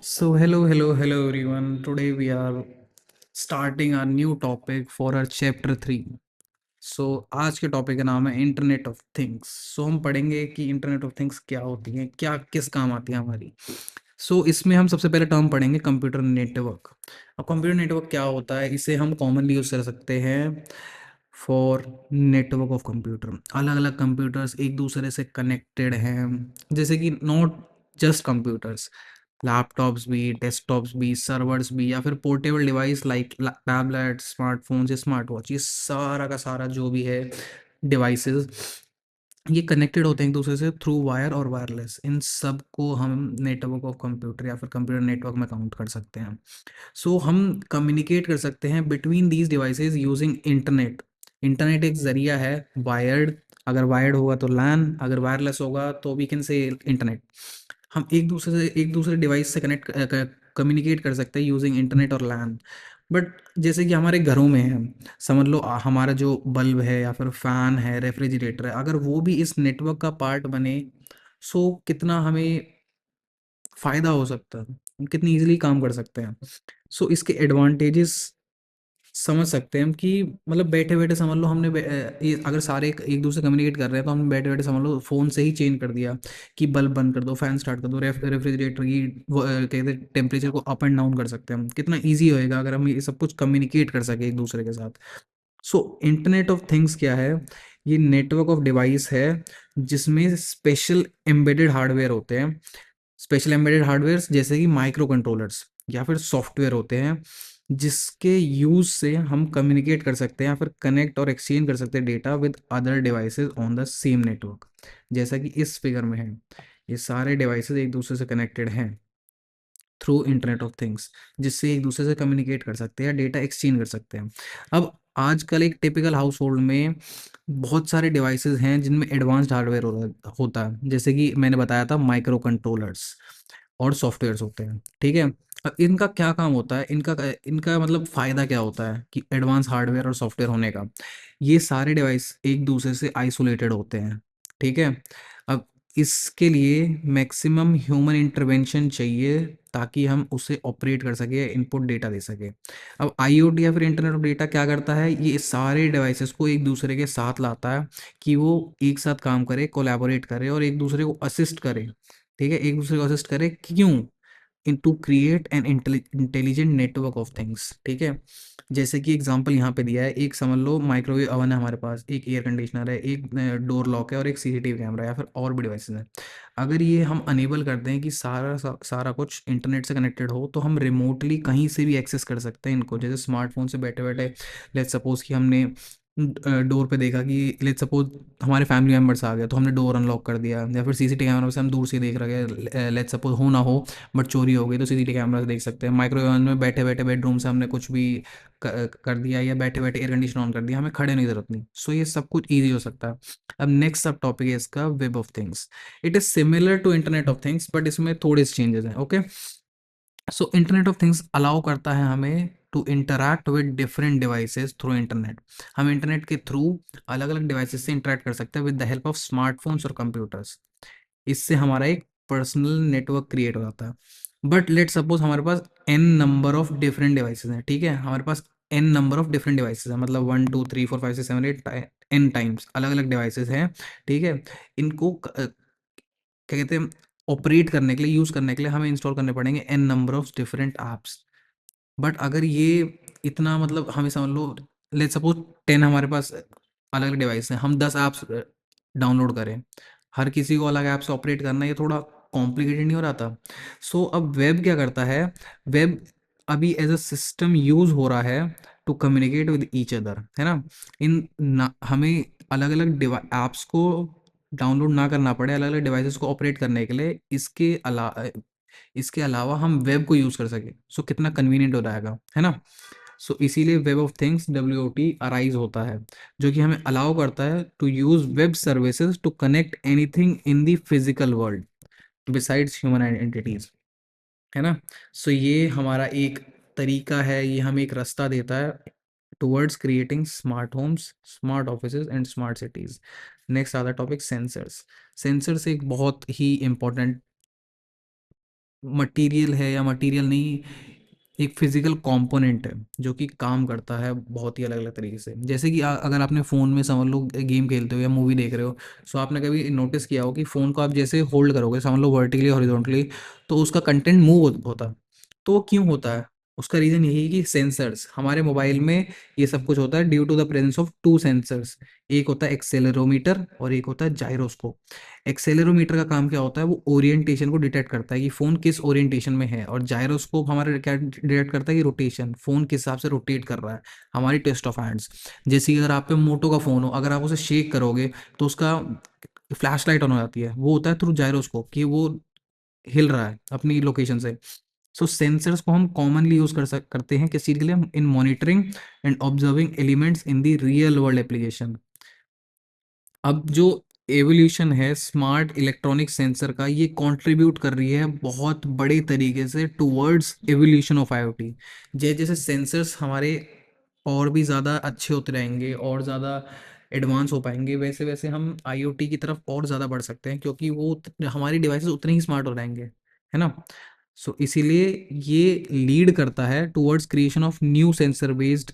So, hello everyone. Today we are starting a new topic for our chapter 3. सो आज के topic का नाम है इंटरनेट ऑफ थिंग्स। सो हम पढ़ेंगे कि इंटरनेट ऑफ थिंग्स क्या होती हैं, क्या किस काम आती है हमारी। इसमें हम सबसे पहले टर्म पढ़ेंगे कंप्यूटर नेटवर्क। अब कंप्यूटर नेटवर्क क्या होता है, इसे हम कॉमनली यूज़ कर सकते हैं फॉर नेटवर्क ऑफ कंप्यूटर। अलग अलग कंप्यूटर्स एक दूसरे से कनेक्टेड हैं, जैसे कि नॉट जस्ट कंप्यूटर्स, लैपटॉप्स भी, डेस्कटॉप्स भी, सर्वर्स भी, या फिर portable device like tablet, smartphones या स्मार्ट वॉच, ये सारा का सारा जो भी है डिवाइसेस, ये कनेक्टेड होते हैं एक दूसरे से थ्रू वायर और वायरलेस। इन सब को हम नेटवर्क ऑफ कंप्यूटर या फिर कंप्यूटर नेटवर्क में काउंट कर सकते हैं। हम कम्युनिकेट कर सकते हैं between these devices using internet. Internet एक जरिया है, वायर्ड, अगर वायर्ड होगा तो लैन, अगर वायरलेस होगा तो वी कैन से इंटरनेट। हम एक दूसरे डिवाइस से कनेक्ट कम्युनिकेट कर सकते हैं यूजिंग इंटरनेट और लैन। बट जैसे कि हमारे घरों में है, समझ लो हमारा जो बल्ब है या फिर फैन है, रेफ्रिजरेटर है, अगर वो भी इस नेटवर्क का पार्ट बने, कितना हमें फ़ायदा हो सकता है, हम कितनी ईज़िली काम कर सकते हैं। इसके एडवांटेजेस समझ सकते हैं हम कि मतलब बैठे-बैठे समझ लो हमने ये अगर सारे एक दूसरे से कम्युनिकेट कर रहे हैं, तो हमने बैठे-बैठे समझ लो फ़ोन से ही चेंज कर दिया कि बल्ब बंद कर दो, फ़ैन स्टार्ट कर दो, रेफ्रिजरेटर की क्या कहते हैं, टेम्परेचर को अप एंड डाउन कर सकते हैं हम। कितना ईज़ी होएगा अगर हम ये सब कुछ कम्युनिकेट कर सकें एक दूसरे के साथ। इंटरनेट ऑफ थिंग्स क्या है? ये नेटवर्क ऑफ डिवाइस है जिसमें स्पेशल एम्बेडेड हार्डवेयर होते हैं। स्पेशल एम्बेडेड हार्डवेयर जैसे कि माइक्रो कंट्रोलर्स या फिर सॉफ्टवेयर होते हैं, जिसके यूज से हम कम्युनिकेट कर सकते हैं या फिर कनेक्ट और एक्सचेंज कर सकते हैं data with other devices on the same network. जैसा कि इस फिगर में है, ये सारे डिवाइसेस एक दूसरे से कनेक्टेड हैं थ्रू इंटरनेट ऑफ थिंग्स, जिससे एक दूसरे से कम्युनिकेट कर सकते हैं, डेटा एक्सचेंज कर सकते हैं। अब आजकल एक टिपिकल हाउस होल्ड में बहुत सारे डिवाइसेस हैं जिनमें एडवांस्ड हार्डवेयर होता है, जैसे कि मैंने बताया था माइक्रो कंट्रोलर्स और सॉफ्टवेयर्स होते हैं। ठीक है, अब इनका क्या काम होता है, इनका इनका मतलब फ़ायदा क्या होता है कि एडवांस हार्डवेयर और सॉफ्टवेयर होने का, ये सारे डिवाइस एक दूसरे से आइसोलेटेड होते हैं। ठीक है, अब इसके लिए मैक्सिमम ह्यूमन इंटरवेंशन चाहिए ताकि हम उसे ऑपरेट कर सके, इनपुट डेटा दे सके। अब आईओटी या फिर इंटरनेट ऑफ डेटा क्या करता है, ये सारे डिवाइसेस को एक दूसरे के साथ लाता है कि वो एक साथ काम करे, कोलैबोरेट करे और एक दूसरे को असिस्ट करे। ठीक है, एक दूसरे को असिस्ट करे, क्यों? In to create an intelligent network of things. ठीक है, जैसे कि एग्जांपल यहाँ पे दिया है, एक समझ लो माइक्रोवेव ओवन है हमारे पास, एक एयर कंडीशनर है, एक डोर लॉक है और एक सीसीटीवी कैमरा या फिर और भी डिवाइसेस हैं। अगर ये हम अनेबल कर दें कि सारा कुछ इंटरनेट से कनेक्टेड हो, तो हम रिमोटली कहीं से भी एक्सेस कर सकते हैं इनको। जैसे स्मार्टफोन से बैठे बैठे, लेट्स सपोज कि हमने डोर पे देखा कि लेट्स सपोज हमारे फैमिली मेम्बर्स आ गए, तो हमने डोर अनलॉक कर दिया, या फिर सीसीटीवी कैमरा से हम दूर से देख रहे हैं, लेट्स सपोज हो ना हो बट चोरी हो गई, तो सीसीटीवी कैमरा से देख सकते हैं। माइक्रोवेव ओवन में बैठे बैठे बेडरूम से हमने कुछ भी कर दिया, या बैठे बैठे एयर कंडीशन ऑन कर दिया, हमें खड़े नहीं जरूरत नहीं। ये सब कुछ ईजी हो सकता है। अब नेक्स्ट सब टॉपिक है इसका, web of things. It is similar to internet of things but इसमें थोड़े से चेंजेस हैं। Okay, internet of things allow करता है हमें to interact with different devices through internet. हम इंटरनेट के थ्रू अलग अलग डिवाइसेस से इंटरैक्ट कर सकते हैं with the help of smartphones और कंप्यूटर्स। इससे हमारा एक पर्सनल नेटवर्क क्रिएट हो जाता है। बट लेट सपोज हमारे पास N number of different devices हैं। ठीक है, हमारे पास N number of different devices हैं, मतलब 1 2 3 4 5 6 7 8 एन टाइम्स अलग अलग डिवाइसेस हैं। ठीक है, इनको क्या कहते हैं, ऑपरेट करने के लिए, यूज़ करने के लिए हमें इंस्टॉल करने पड़ेंगे an number of different apps. But अगर ये इतना मतलब हमें समझ लो, लेट्स सपोज 10 हमारे पास अलग अलग डिवाइस हैं, हम 10 ऐप्स डाउनलोड करें, हर किसी को अलग ऐप से ऑपरेट करना, ये थोड़ा कॉम्प्लिकेटेड नहीं हो रहा था? अब वेब क्या करता है, वेब अभी एज अ सिस्टम यूज हो रहा है to communicate with each other, है ना? हमें अलग अलग ऐप्स को डाउनलोड ना करना पड़े अलग अलग डिवाइसेस को ऑपरेट करने के लिए। इसके अलावा हम वेब को यूज़ कर सके, कितना कन्वीनियंट हो जाएगा, है ना? इसीलिए web of things WOT arise होता है, जो कि हमें अलाउ करता है to use web services to connect anything in the physical world besides human identities, है ना? ये हमारा एक तरीका है, ये हमें एक रास्ता देता है towards creating smart homes, smart offices and smart cities. Next आता टॉपिक सेंसर्स। सेंसर्स एक बहुत ही इंपॉर्टेंट मटेरियल है या मटेरियल नहीं, एक फिजिकल कंपोनेंट है जो कि काम करता है बहुत ही अलग अलग तरीके से। जैसे कि अगर आपने फ़ोन में समझ लो गेम खेलते हो या मूवी देख रहे हो, सो आपने कभी नोटिस किया हो कि फ़ोन को आप जैसे होल्ड करोगे समझ लो वर्टिकली हॉरिजॉन्टली, तो उसका कंटेंट मूव होता है। तो वो क्यों होता है? उसका रीज़न यही है कि सेंसर्स हमारे मोबाइल में, ये सब कुछ होता है due to the presence of two sensors. एक होता है एक्सेलेरोमीटर और एक होता है जाइरोस्कोप। एक्सेलेरोमीटर का काम क्या होता है? वो ओरिएंटेशन को डिटेक्ट करता है कि फ़ोन किस ओरिएंटेशन में है, और जाइरोस्कोप हमारा क्या डिटेक्ट करता है कि रोटेशन, फ़ोन किस हिसाब से रोटेट कर रहा है, हमारी ट्विस्ट ऑफ हैंड्स। जैसे कि अगर आप पे मोटो का फ़ोन हो, अगर आप उसे शेक करोगे तो उसका फ्लैश लाइट ऑन हो जाती है, वो होता है थ्रू जाइरोस्कोप कि वो हिल रहा है अपनी लोकेशन से। सो सेंसर्स को हम कॉमनली यूज़ करते हैं किस चीज़ के लिए? इन monitoring and observing elements in the real world application. अब जो एवोल्यूशन है स्मार्ट इलेक्ट्रॉनिक सेंसर का, ये कंट्रीब्यूट कर रही है बहुत बड़े तरीके से टुवर्ड्स एवोल्यूशन ऑफ आईओटी। जैसे जैसे सेंसर्स हमारे और भी ज़्यादा अच्छे होते रहेंगे और ज़्यादा एडवांस हो पाएंगे, वैसे वैसे हम आईओटी की तरफ और ज़्यादा बढ़ सकते हैं, क्योंकि वो हमारी डिवाइसेस उतने ही स्मार्ट हो रहेंगे, है ना। सो इसीलिए ये लीड करता है towards creation of new sensor based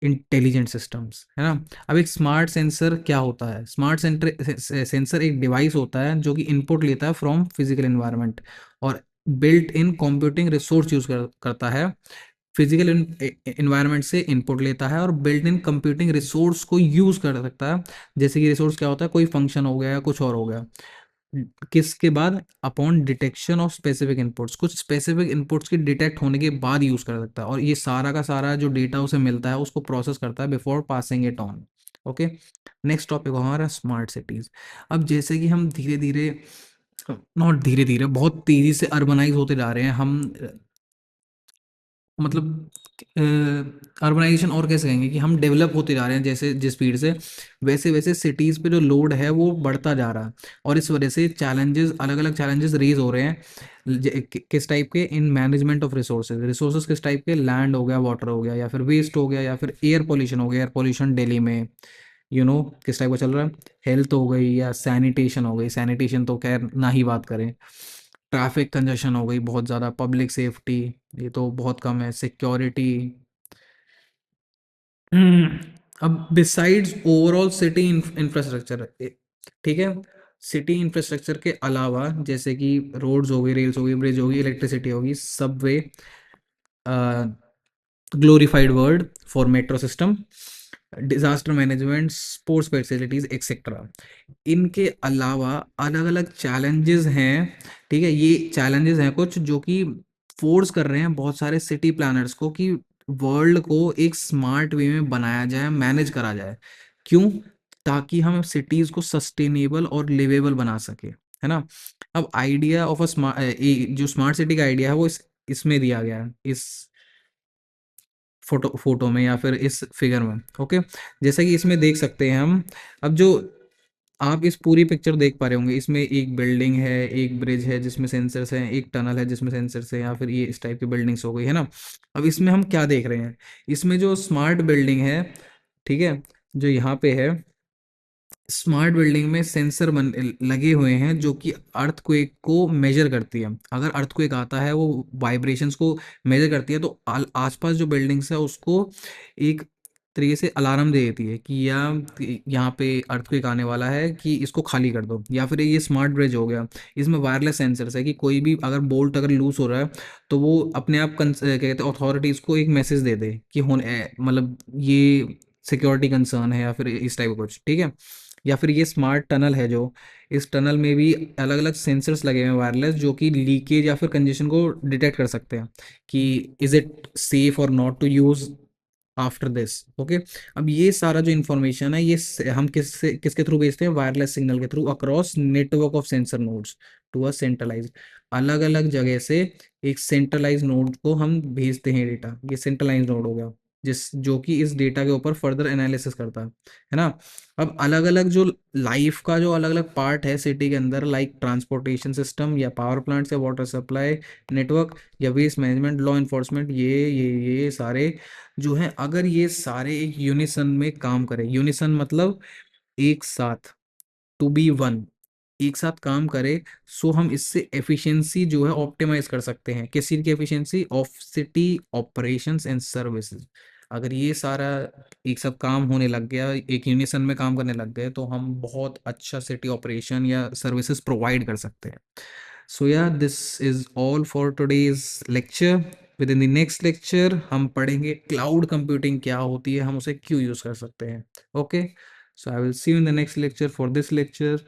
intelligent systems, है ना। अब एक स्मार्ट सेंसर क्या होता है? स्मार्ट सेंसर एक डिवाइस होता है जो कि इनपुट लेता है फ्रॉम फिजिकल एनवायरनमेंट और built in computing resource use करता है। फिजिकल एनवायरनमेंट से इनपुट लेता है और बिल्ट इन कंप्यूटिंग रिसोर्स को यूज कर सकता है। जैसे कि रिसोर्स क्या होता है? कोई फंक्शन हो गया या कुछ और हो गया। किसके बाद? Upon detection of specific inputs, कुछ स्पेसिफिक इनपुट्स के डिटेक्ट होने के बाद यूज कर सकता है, और ये सारा का सारा जो डेटा उसे मिलता है उसको प्रोसेस करता है before passing it on. Okay, next topic हमारा स्मार्ट सिटीज। अब जैसे कि हम धीरे धीरे, नॉट धीरे धीरे, बहुत तेजी से अर्बनाइज होते जा रहे हैं हम, मतलब अर्बनाइजेशन और कैसे कहेंगे कि हम डेवलप होते जा रहे हैं जैसे जिस स्पीड से, वैसे वैसे सिटीज़ पे जो लोड है वो बढ़ता जा रहा है। और इस वजह से चैलेंजेस, अलग अलग चैलेंजेस रेज हो रहे हैं। किस टाइप के? In management of resources. Resources किस टाइप के? लैंड हो गया, वाटर हो गया, या फिर वेस्ट हो गया, या फिर एयर पोल्यूशन हो गया। एयर पोल्यूशन दिल्ली में किस टाइप का चल रहा है? हेल्थ हो गई या सैनिटेशन हो गई। सैनिटेशन तो खैर ना ही बात करें। ट्रैफिक कंजेशन हो गई बहुत ज़्यादा, पब्लिक सेफ्टी ये तो बहुत कम है, सिक्योरिटी। अब बिसाइड्स ओवरऑल सिटी इंफ्रास्ट्रक्चर, ठीक है, सिटी इंफ्रास्ट्रक्चर के अलावा जैसे कि रोड्स हो गई, रेल्स हो गई, ब्रिज होगी, इलेक्ट्रिसिटी होगी, Subway, glorified word for metro system, disaster management, sports facilities etcetera. इनके अलावा अलग अलग चैलेंजेस हैं, ठीक है। ये चैलेंजेस हैं कुछ जो कि फोर्स कर रहे हैं बहुत सारे सिटी प्लानर्स को कि वर्ल्ड को एक स्मार्ट वे में बनाया जाए, मैनेज करा जाए। क्यों? ताकि हम सिटीज को सस्टेनेबल और लिवेबल बना सके, है ना। अब आइडिया ऑफ अ स्मार्ट, जो स्मार्ट सिटी का आइडिया है वो इसमें दिया गया है, इस फोटो फोटो में या फिर इस फिगर में। ओके, जैसा कि इसमें देख सकते हैं हम। अब जो आप इस पूरी पिक्चर देख पा रहे होंगे, इसमें एक बिल्डिंग है, एक ब्रिज है जिसमें सेंसर्स हैं, एक टनल है जिसमें सेंसर्स हैं, या फिर ये इस टाइप की बिल्डिंग्स हो गई, है ना। अब इसमें हम क्या देख रहे हैं? इसमें जो स्मार्ट बिल्डिंग है, ठीक है, जो यहाँ पे है, स्मार्ट बिल्डिंग में सेंसर लगे हुए हैं जो कि अर्थक्वेक को मेजर करती है। अगर अर्थक्वेक आता है, वो वाइब्रेशंस को मेजर करती है, तो आसपास जो बिल्डिंग्स है उसको एक तरीके से अलार्म दे देती है कि या यहाँ पे अर्थक्वेक आने वाला है, कि इसको खाली कर दो। या फिर ये स्मार्ट ब्रिज हो गया, इसमें वायरलेस सेंसर्स है कि कोई भी अगर बोल्ट अगर लूज हो रहा है तो वो अपने आप क्या कहते हैं, अथॉरिटीज़ को एक मैसेज दे दे कि होने, मतलब ये सिक्योरिटी कंसर्न है या फिर इस टाइप का कुछ, ठीक है। या फिर ये स्मार्ट टनल है, जो इस टनल में भी अलग अलग सेंसर्स लगे हुए हैं वायरलेस, जो कि लीकेज या फिर कंजेशन को डिटेक्ट कर सकते हैं कि इज इट सेफ और not to use after this. Okay, अब ये सारा जो इन्फॉर्मेशन है, ये हम किसके थ्रू भेजते हैं? वायरलेस सिग्नल के through across network of sensor nodes to a centralise. अलग अलग जगह से एक सेंट्रलाइज नोड को हम भेजते हैं डेटा। ये सेंट्रलाइज नोड हो गया जिस जो कि इस डेटा के ऊपर फर्दर एनालिसिस करता है ना। अब अलग अलग जो लाइफ का जो अलग अलग पार्ट है सिटी के अंदर, लाइक ट्रांसपोर्टेशन सिस्टम या पावर प्लांट्स या वाटर सप्लाई नेटवर्क या वेस्ट मैनेजमेंट, लॉ इन्फोर्समेंट, ये सारे जो हैं, अगर ये सारे एक यूनिसन में काम करें, यूनिसन मतलब एक साथ, टू बी वन, एक साथ काम करे, सो हम इससे एफिशिएंसी जो है ऑप्टिमाइज कर सकते हैं। किस चीज़ की efficiency? Of city operations and services. अगर ये सारा एक साथ काम होने लग गया, एक यूनिसन में काम करने लग गए, तो हम बहुत अच्छा सिटी ऑपरेशन या सर्विसेज प्रोवाइड कर सकते हैं। सो या this is all for today's lecture. With in the next lecture हम पढ़ेंगे क्लाउड कंप्यूटिंग क्या होती है, हम उसे क्यों यूज कर सकते हैं। Okay, so I will see you in the next lecture. For this lecture,